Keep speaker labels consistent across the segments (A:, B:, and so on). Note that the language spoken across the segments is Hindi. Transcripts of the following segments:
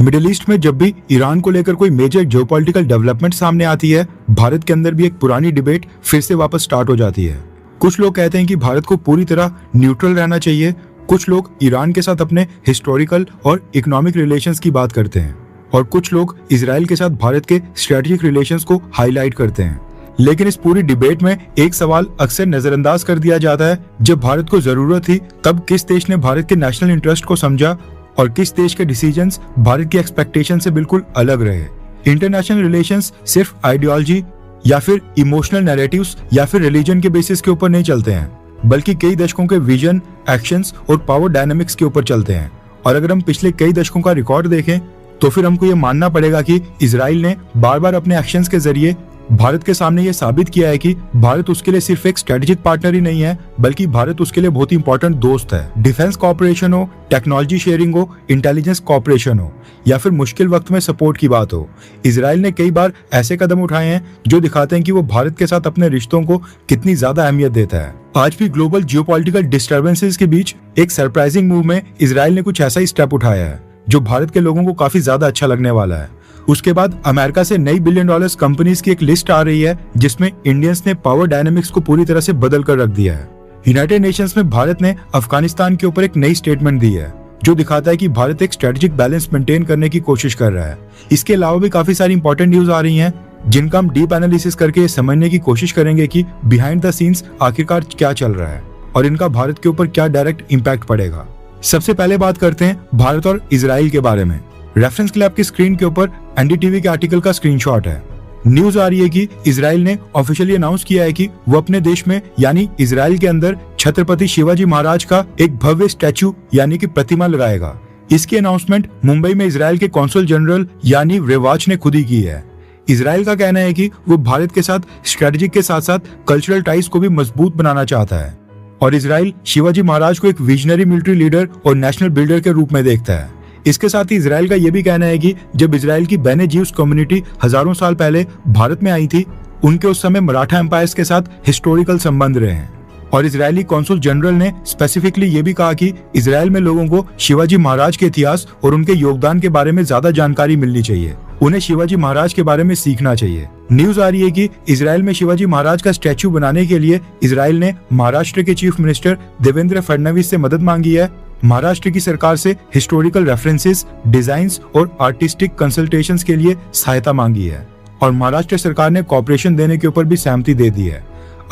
A: मिडिल ईस्ट में जब भी ईरान को लेकर कोई मेजर जियोपॉलिटिकल डेवलपमेंट सामने आती है, भारत के अंदर भी एक पुरानी डिबेट फिर से वापस स्टार्ट हो जाती है। कुछ लोग कहते हैं कि भारत को पूरी तरह न्यूट्रल रहना चाहिए, कुछ लोग ईरान के साथ अपने हिस्टोरिकल और इकोनॉमिक रिलेशंस की बात करते हैं, और कुछ लोग इजराइल के साथ भारत के स्ट्रेटेजिक रिलेशंस को हाईलाइट करते हैं। लेकिन इस पूरी डिबेट में एक सवाल अक्सर नजरअंदाज कर दिया जाता है, जब भारत को जरूरत थी तब किस देश ने भारत के नेशनल इंटरेस्ट को समझा और किस देश के डिसीजंस भारत की एक्सपेक्टेशन से बिल्कुल अलग रहे। इंटरनेशनल रिलेशंस सिर्फ आइडियोलॉजी या फिर इमोशनल नैरेटिव्स या फिर रिलीजन के बेसिस के ऊपर नहीं चलते हैं, बल्कि कई दशकों के विजन, एक्शंस और पावर डायनामिक्स के ऊपर चलते हैं। और अगर हम पिछले कई दशकों का रिकॉर्ड देखें तो फिर हमको ये मानना पड़ेगा कि इजराइल ने बार बार अपने एक्शंस के जरिए भारत के सामने ये साबित किया है कि भारत उसके लिए सिर्फ एक स्ट्रेटेजिक पार्टनर ही नहीं है, बल्कि भारत उसके लिए बहुत ही इंपॉर्टेंट दोस्त है। डिफेंस कॉपरेशन हो, टेक्नोलॉजी शेयरिंग हो, इंटेलिजेंस कॉपरेशन हो या फिर मुश्किल वक्त में सपोर्ट की बात हो, इजराइल ने कई बार ऐसे कदम उठाए हैं जो दिखाते हैं कि वो भारत के साथ अपने रिश्तों को कितनी ज्यादा अहमियत देता है। आज भी ग्लोबल जियोपॉलिटिकल डिस्टर्बेंसेस के बीच एक सरप्राइजिंग मूव में इजराइल ने कुछ ऐसा ही स्टेप उठाया है जो भारत के लोगों को काफी ज्यादा अच्छा लगने वाला है। उसके बाद अमेरिका से नई $1 बिलियन कंपनीज की एक लिस्ट आ रही है जिसमें इंडियंस ने पावर डायनामिक्स को पूरी तरह से बदल कर रख दिया है। यूनाइटेड नेशंस में भारत ने अफगानिस्तान के ऊपर एक नई स्टेटमेंट दी है जो दिखाता है कि भारत एक स्ट्रेटेजिक बैलेंस मेंटेन करने की कोशिश कर रहा है। इसके अलावा भी काफी सारी इंपॉर्टेंट न्यूज आ रही हैं जिनका हम डीप एनालिसिस करके समझने की कोशिश करेंगे कि बिहाइंड द सीन्स आखिरकार क्या चल रहा है और इनका भारत के ऊपर क्या डायरेक्ट इम्पैक्ट पड़ेगा। सबसे पहले बात करते हैं भारत और इजराइल के बारे में। रेफरेंस के लिए आपकी स्क्रीन के ऊपर एनडीटीवी के आर्टिकल का स्क्रीनशॉट है। न्यूज आ रही है कि इजराइल ने ऑफिशियली अनाउंस किया है कि वो अपने देश में यानी इजराइल के अंदर छत्रपति शिवाजी महाराज का एक भव्य स्टैचू यानी कि प्रतिमा लगाएगा। इसकी अनाउंसमेंट मुंबई में इजराइल के कॉन्सुल जनरल यानी रेवाच ने खुद ही की है। इजराइल का कहना है कि वो भारत के साथ स्ट्रेटेजिक के साथ साथ कल्चरल टाइज को भी मजबूत बनाना चाहता है और इजराइल शिवाजी महाराज को एक विजनरी मिलिट्री लीडर और नेशनल बिल्डर के रूप में देखता है। इसके साथ ही इजराइल का यह भी कहना है कि जब इजराइल की बेने ज्यूस कम्युनिटी हजारों साल पहले भारत में आई थी, उनके उस समय मराठा एम्पायर्स के साथ हिस्टोरिकल संबंध रहे हैं। और इजरायली कॉन्सुल जनरल ने स्पेसिफिकली ये भी कहा कि इजराइल में लोगों को शिवाजी महाराज के इतिहास और उनके योगदान के बारे में ज्यादा जानकारी मिलनी चाहिए, उन्हें शिवाजी महाराज के बारे में सीखना चाहिए। न्यूज आ रही है कि इजराइल में शिवाजी महाराज का स्टैचू बनाने के लिए इजराइल ने महाराष्ट्र के चीफ मिनिस्टर देवेंद्र फडणवीस से मदद मांगी है। महाराष्ट्र की सरकार से हिस्टोरिकल रेफरेंसेस, डिजाइन्स और आर्टिस्टिक कंसल्टेशंस के लिए सहायता मांगी है और महाराष्ट्र सरकार ने कॉपरेशन देने के ऊपर भी सहमति दे दी है।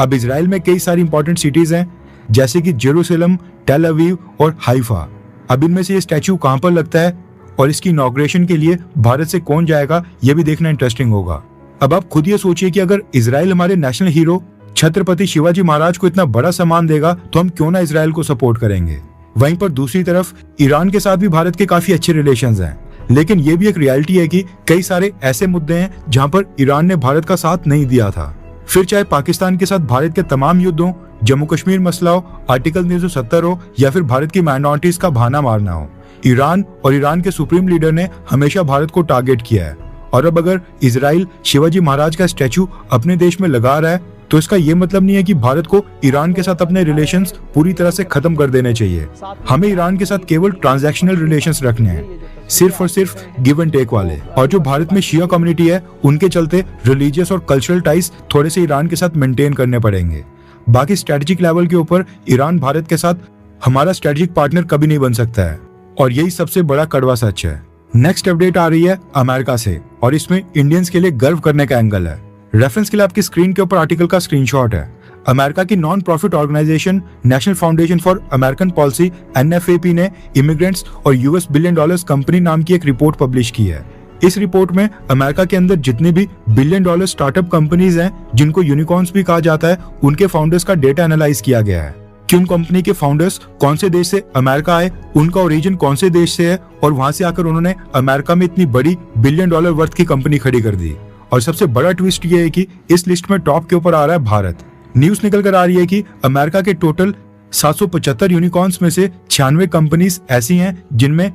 A: अब इजराइल में कई सारी इंपॉर्टेंट सिटीज हैं जैसे कि जेरूसलम, टेल अवीव और हाइफा। अब इनमें से ये स्टैचू कहां पर लगता है और इसकी इनॉग्रेशन के लिए भारत से कौन जाएगा, ये भी देखना इंटरेस्टिंग होगा। अब आप खुद ये सोचिए कि अगर इजराइल हमारे नेशनल हीरो छत्रपति शिवाजी महाराज को इतना बड़ा सम्मान देगा तो हम क्यों ना इजराइल को सपोर्ट करेंगे। वहीं पर दूसरी तरफ ईरान के साथ भी भारत के काफी अच्छे रिलेशंस हैं, लेकिन ये भी एक रियलिटी है कि कई सारे ऐसे मुद्दे हैं जहां पर ईरान ने भारत का साथ नहीं दिया था। फिर चाहे पाकिस्तान के साथ भारत के तमाम युद्धों, जम्मू कश्मीर मसला हो, आर्टिकल 370 हो या फिर भारत की माइनॉरिटीज का बहाना मारना हो, ईरान और ईरान के सुप्रीम लीडर ने हमेशा भारत को टारगेट किया है। और अब अगर इजराइल शिवाजी महाराज का स्टैचू अपने देश में लगा रहा है तो इसका ये मतलब नहीं है कि भारत को ईरान के साथ अपने रिलेशंस पूरी तरह से खत्म कर देने चाहिए। हमें ईरान के साथ केवल ट्रांजैक्शनल रिलेशंस रखने हैं, सिर्फ और सिर्फ गिव एंड टेक वाले। और जो भारत में शिया कम्युनिटी है उनके चलते रिलीजियस और कल्चरल टाइज थोड़े से ईरान के साथ मेंटेन करने पड़ेंगे। बाकी स्ट्रेटेजिक लेवल के ऊपर ईरान भारत के साथ हमारा स्ट्रेटेजिक पार्टनर कभी नहीं बन सकता है और यही सबसे बड़ा कड़वा सच है। नेक्स्ट अपडेट आ रही है अमेरिका से और इसमें इंडियंस के लिए गर्व करने का एंगल है। रेफरेंस के लिए आपकी स्क्रीन के ऊपर आर्टिकल का स्क्रीनशॉट है। अमेरिका की non profit organisation national foundation for American policy NFAP ने इमिग्रेंट्स और US $1 बिलियन कंपनी नाम की एक रिपोर्ट पब्लिश की है। इस रिपोर्ट में अमेरिका के अंदर जितनी भी $1 बिलियन स्टार्टअप कंपनीज हैं जिनको यूनिकॉर्न्स भी कहा जाता है, उनके फाउंडर्स का डेटा एनालाइज किया गया है कि उन कंपनी के फाउंडर्स कौन से देश से अमेरिका आए, उनका ओरिजिन कौन से देश से है और वहां से आकर उन्होंने अमेरिका में इतनी बड़ी $1 बिलियन वर्थ की कंपनी खड़ी कर दी। और सबसे बड़ा ट्विस्ट ये है कि इस लिस्ट में टॉप के ऊपर आ रहा है भारत। न्यूज निकल कर आ रही है कि अमेरिका के टोटल 775 यूनिकॉर्न्स में से 96 कंपनीज ऐसी हैं जिनमें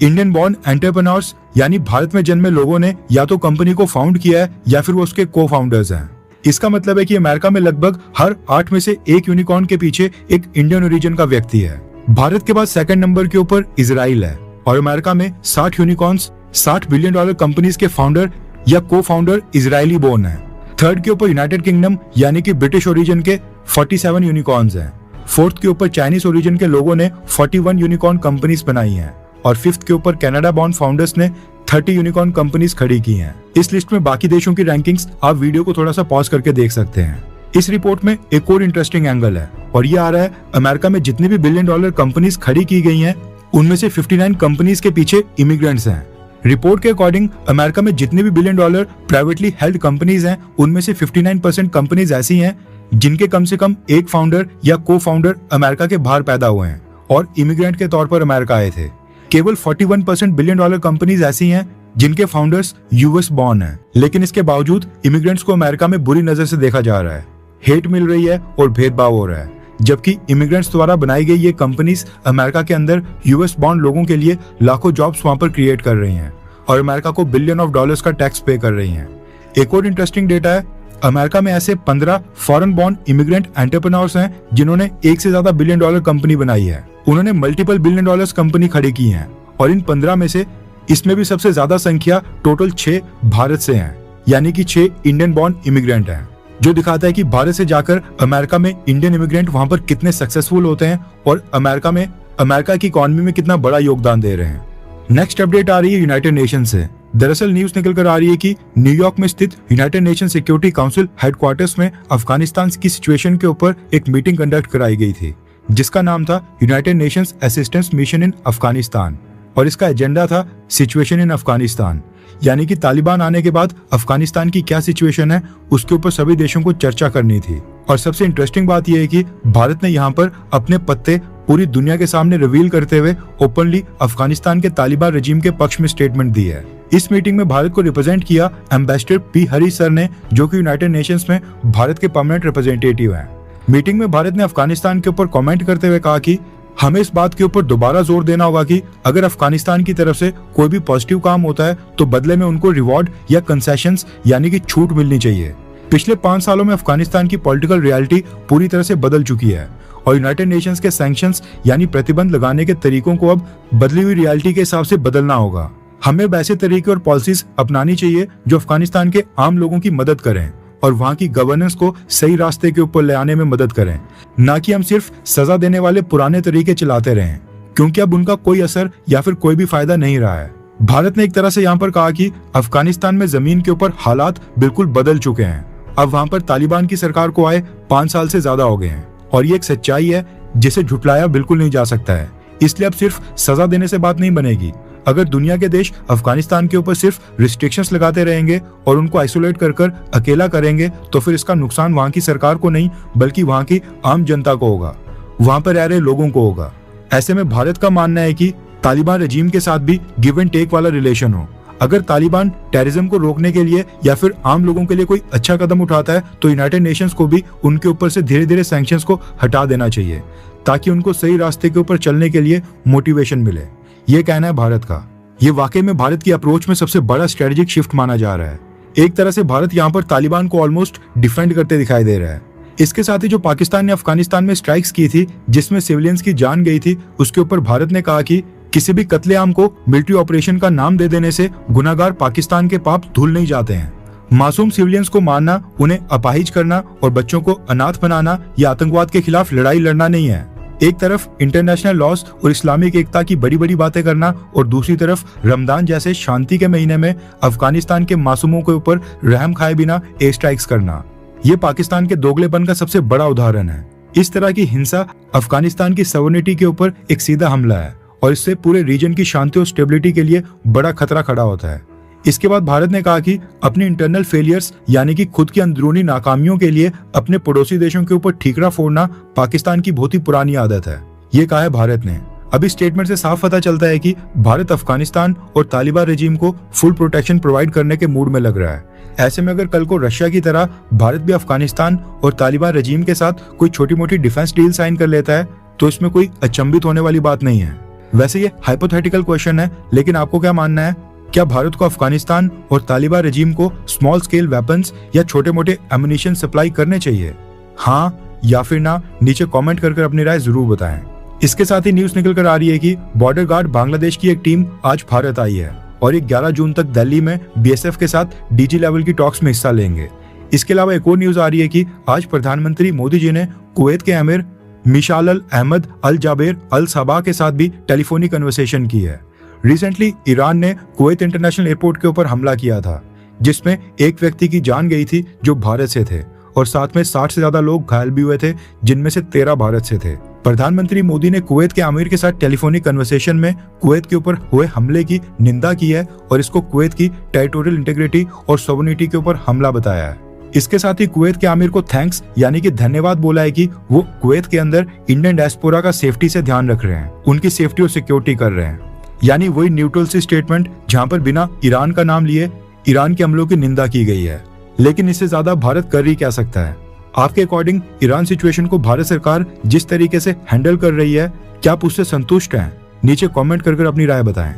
A: इंडियन बॉर्न एंटरप्रेन्योर्स यानी भारत में जन्मे लोगों ने या तो कंपनी को फाउंड किया है या फिर वो उसके को फाउंडर्स हैं। इसका मतलब है कि अमेरिका में लगभग हर 8 में से एक यूनिकॉर्न के पीछे एक इंडियन ओरिजिन का व्यक्ति है। भारत के बाद सेकंड नंबर के ऊपर इजराइल है और अमेरिका में 60 यूनिकॉर्न्स $60 बिलियन कंपनीज के फाउंडर या को फाउंडर इजरायली बोर्न है। थर्ड के ऊपर यूनाइटेड किंगडम यानी कि ब्रिटिश ओरिजिन के 47 यूनिकॉर्न्स हैं। फोर्थ के ऊपर चाइनीज ओरिजिन के लोगों ने 41 यूनिकॉर्न कंपनीज बनाई हैं और फिफ्थ के ऊपर कनाडा बॉर्न फाउंडर्स ने 30 यूनिकॉर्न कंपनीज खड़ी की हैं। इस लिस्ट में बाकी देशों की रैंकिंग्स आप वीडियो को थोड़ा सा पॉज करके देख सकते हैं। इस रिपोर्ट में एक और इंटरेस्टिंग एंगल है और ये आ रहा है अमेरिका में जितनी भी बिलियन डॉलर कंपनीज खड़ी की गई हैं उनमें से 59 कंपनीज के पीछे इमिग्रेंट्स हैं। रिपोर्ट के अकॉर्डिंग अमेरिका में जितने भी billion dollar privately held companies हैं उनमें से 59% कंपनीज ऐसी हैं जिनके कम से कम एक फाउंडर या को फाउंडर अमेरिका के बाहर पैदा हुए हैं और इमिग्रेंट के तौर पर अमेरिका आए थे। केवल 41% बिलियन डॉलर कंपनीज ऐसी हैं जिनके फाउंडर्स यूएस बॉर्न हैं, लेकिन इसके बावजूद इमिग्रेंट्स को अमेरिका में बुरी नजर से देखा जा रहा है, हेट मिल रही है और भेदभाव हो रहा है। जबकि इमिग्रेंट्स द्वारा बनाई गई ये कंपनीज अमेरिका के अंदर यूएस बॉर्न लोगों के लिए लाखों जॉब्स वहां पर क्रिएट कर रही हैं और अमेरिका को बिलियन ऑफ डॉलर्स का टैक्स पे कर रही हैं। एक और इंटरेस्टिंग डेटा है, अमेरिका में ऐसे 15 फॉरेन बॉर्न इमिग्रेंट एंटरप्रेन्योर्स हैं जिन्होंने एक से ज्यादा बिलियन डॉलर कंपनी बनाई है। उन्होंने मल्टीपल बिलियन डॉलर्स कंपनी खड़ी की हैं और इन 15 में से इसमें भी सबसे ज्यादा संख्या टोटल 6 भारत से हैं, यानी कि 6 इंडियन बॉर्न इमिग्रेंट हैं, जो दिखाता है कि भारत से जाकर अमेरिका में इंडियन इमिग्रेंट वहां पर कितने सक्सेसफुल होते हैं और अमेरिका की इकोनॉमी में कितना बड़ा योगदान दे रहे हैं। नेक्स्ट अपडेट आ रही है यूनाइटेड नेशन से। दरअसल न्यूज निकल कर आ रही है कि न्यूयॉर्क में स्थित United nation security council headquarters में अफगानिस्तान की सिचुएशन के ऊपर एक मीटिंग कंडक्ट कराई गई थी जिसका नाम था United Nations assistance mission in Afghanistan और इसका एजेंडा था सिचुएशन इन अफगानिस्तान, यानी कि तालिबान आने के बाद अफगानिस्तान की क्या सिचुएशन है उसके ऊपर सभी देशों को चर्चा करनी थी। और सबसे इंटरेस्टिंग बात यह है कि भारत ने यहाँ पर अपने पत्ते पूरी दुनिया के सामने रिवील करते हुए ओपनली अफगानिस्तान के तालिबान रजीम के पक्ष में स्टेटमेंट दी है। इस मीटिंग में भारत को रिप्रेजेंट किया एम्बेसडर पी हरी सर ने, जो कि यूनाइटेड नेशंस में भारत के परमानेंट रिप्रेजेंटेटिव हैं। मीटिंग में भारत ने अफगानिस्तान के ऊपर कमेंट करते हुए कहा कि हमें इस बात के ऊपर दोबारा जोर देना होगा कि अगर अफगानिस्तान की तरफ से कोई भी पॉजिटिव काम होता है तो बदले में उनको रिवॉर्ड या कंसेशंस यानी कि छूट मिलनी चाहिए। पिछले 5 सालों में अफगानिस्तान की पॉलिटिकल रियलिटी पूरी तरह से बदल चुकी है और यूनाइटेड नेशंस के सैंक्शंस यानी प्रतिबंध लगाने के तरीकों को अब बदली हुई रियलिटी के हिसाब से बदलना होगा। हमें वैसे तरीके और पॉलिसीज अपनानी चाहिए जो अफगानिस्तान के आम लोगों की मदद करें और वहाँ की गवर्नेंस को सही रास्ते के ऊपर ले आने में मदद करें, न कि हम सिर्फ सजा देने वाले पुराने तरीके चलाते रहें, क्योंकि अब उनका कोई असर या फिर कोई भी फायदा नहीं रहा है। भारत ने एक तरह से यहाँ पर कहा कि अफगानिस्तान में जमीन के ऊपर हालात बिल्कुल बदल चुके हैं। अब वहाँ पर तालिबान की सरकार को आए 5 साल से ज्यादा हो गए हैं और ये एक सच्चाई है जिसे झुटलाया बिल्कुल नहीं जा सकता है। इसलिए अब सिर्फ सजा देने से बात नहीं बनेगी। अगर दुनिया के देश अफगानिस्तान के ऊपर सिर्फ रिस्ट्रिक्शंस लगाते रहेंगे और उनको आइसोलेट कर अकेला करेंगे तो फिर इसका नुकसान वहाँ की सरकार को नहीं बल्कि वहाँ की आम जनता को होगा, वहाँ पर रह रहे लोगों को होगा। ऐसे में भारत का मानना है कि तालिबान रजीम के साथ भी गिव एंड टेक वाला रिलेशन हो। अगर तालिबान टेररिज्म को रोकने के लिए या फिर आम लोगों के लिए कोई अच्छा कदम उठाता है तो यूनाइटेड नेशंस को भी उनके ऊपर से धीरे धीरे सैंक्शंस को हटा देना चाहिए ताकि उनको सही रास्ते के ऊपर चलने के लिए मोटिवेशन मिले। ये कहना है भारत का। ये वाकई में भारत की अप्रोच में सबसे बड़ा स्ट्रेटेजिक शिफ्ट माना जा रहा है। एक तरह से भारत यहाँ पर तालिबान को ऑलमोस्ट डिफेंड करते दिखाई दे रहा है। इसके साथ ही जो पाकिस्तान ने अफगानिस्तान में स्ट्राइक्स की थी जिसमें सिविलियंस की जान गई थी, उसके ऊपर भारत ने कहा कि किसी भी कत्लेआम को मिलिट्री ऑपरेशन का नाम दे देने से गुनाहगार पाकिस्तान के पाप धुल नहीं जाते हैं। मासूम सिविलियंस को मारना, उन्हें अपाहिज करना और बच्चों को अनाथ बनाना यह आतंकवाद के खिलाफ लड़ाई लड़ना नहीं है। एक तरफ इंटरनेशनल लॉज और इस्लामिक एकता की बड़ी बड़ी बातें करना और दूसरी तरफ रमजान जैसे शांति के महीने में अफगानिस्तान के मासूमों के ऊपर रहम खाए बिना एयर स्ट्राइक्स करना, ये पाकिस्तान के दोगलेपन का सबसे बड़ा उदाहरण है। इस तरह की हिंसा अफगानिस्तान की सॉवरेनिटी के ऊपर एक सीधा हमला है और इससे पूरे रीजन की शांति और स्टेबिलिटी के लिए बड़ा खतरा खड़ा होता है। इसके बाद भारत ने कहा कि अपनी इंटरनल फेलियर्स यानी कि खुद की अंदरूनी नाकामियों के लिए अपने पड़ोसी देशों के ऊपर ठीकरा फोड़ना पाकिस्तान की बहुत ही पुरानी आदत है। ये कहा है भारत ने। अभी स्टेटमेंट से साफ पता चलता है कि भारत अफगानिस्तान और तालिबान रजीम को फुल प्रोटेक्शन प्रोवाइड करने के मूड में लग रहा है। ऐसे में अगर कल को रशिया की तरह भारत भी अफगानिस्तान और तालिबान रजीम के साथ कोई छोटी मोटी डिफेंस डील साइन कर लेता है तो इसमें कोई अचंभित होने वाली बात नहीं है। वैसे ये हाइपोथेटिकल क्वेश्चन है, लेकिन आपको क्या मानना है? क्या भारत को अफगानिस्तान और तालिबान रजीम को स्मॉल स्केल वेपन्स या छोटे मोटे एमुनिशन सप्लाई करने चाहिए? हाँ या फिर ना, नीचे कमेंट कर अपनी राय जरूर बताएं। इसके साथ ही न्यूज निकल कर आ रही है कि बॉर्डर गार्ड बांग्लादेश की एक टीम आज भारत आई है और ये 11 जून तक दिल्ली में बीएसएफ के साथ डीजी लेवल की टॉक्स में हिस्सा लेंगे। इसके अलावा एक और न्यूज आ रही है कि आज प्रधानमंत्री मोदी जी ने कुवैत के अमीर मिशाल अल अहमद अल जाबेर अल सबा के साथ भी टेलीफोनिक कन्वर्सेशन की है। रिसेंटली ईरान ने कुवैत इंटरनेशनल एयरपोर्ट के ऊपर हमला किया था, जिसमें एक व्यक्ति की जान गई थी जो भारत से थे, और साथ में 60 से ज्यादा लोग घायल भी हुए थे, जिनमें से 13 भारत से थे। प्रधानमंत्री मोदी ने कुवैत के अमीर के साथ टेलीफोनिक कन्वर्सेशन में कुवैत के ऊपर हुए हमले की निंदा की है और इसको कुवैत की टेरिटोरियल इंटीग्रिटी और सोवरेनिटी के ऊपर हमला बताया है। इसके साथ ही कुवैत के आमिर को थैंक्स यानी कि धन्यवाद बोला है कि वो कुवैत के अंदर इंडियन डायस्पोरा का सेफ्टी से ध्यान रख रहे हैं, उनकी सेफ्टी और सिक्योरिटी कर रहे हैं। यानी वही न्यूट्रल सी स्टेटमेंट जहां पर बिना ईरान का नाम लिए ईरान के हमलों की निंदा की गई है। लेकिन इससे ज्यादा भारत कर ही क्या सकता है? आपके अकॉर्डिंग ईरान सिचुएशन को भारत सरकार जिस तरीके से हैंडल कर रही है, क्या आप उससे संतुष्ट हैं? नीचे कमेंट कर अपनी राय बताएं।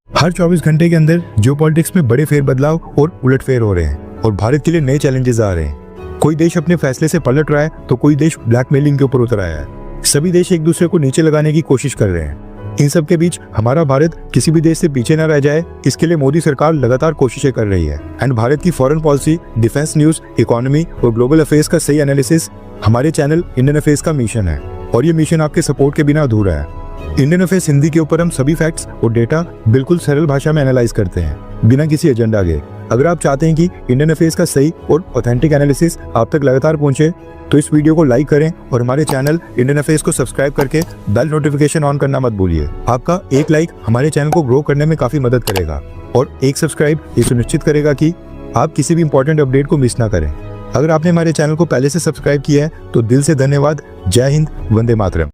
A: हर 24 घंटे के अंदर जियोपॉलिटिक्स में बड़े फेरबदलाव और उलटफेर हो रहे हैं और भारत के लिए नए चैलेंजेस आ रहे हैं। कोई देश अपने फैसले से पलट रहा है तो कोई देश ब्लैकमेलिंग के ऊपर उतर आया है। सभी देश एक दूसरे को नीचे लगाने की कोशिश कर रहे हैं। इन सब के बीच हमारा भारत किसी भी देश से पीछे न रह जाए, इसके लिए मोदी सरकार लगातार कोशिशें कर रही है। एंड भारत की foreign policy, defence news, economy और ग्लोबल अफेयर्स का सही एनालिसिस हमारे चैनल इंडियन अफेयर्स का मिशन है और ये मिशन आपके सपोर्ट के बिना अधूरा है। इंडियन अफेयर्स हिंदी के ऊपर हम सभी फैक्ट्स और डेटा बिल्कुल सरल भाषा में एनालाइज करते हैं, बिना किसी एजेंडा के। अगर आप चाहते हैं कि इंडियन अफेयर्स का सही और ऑथेंटिक एनालिसिस आप तक लगातार पहुंचे, तो इस वीडियो को लाइक करें और हमारे चैनल इंडियन अफेयर्स को सब्सक्राइब करके बेल नोटिफिकेशन ऑन करना मत भूलिए। आपका एक लाइक हमारे चैनल को ग्रो करने में काफी मदद करेगा और एक सब्सक्राइब ये सुनिश्चित करेगा कि आप किसी भी इंपॉर्टेंट अपडेट को मिस ना करें। अगर आपने हमारे चैनल को पहले से सब्सक्राइब किया है तो दिल से धन्यवाद। जय हिंद, वंदे मातरम।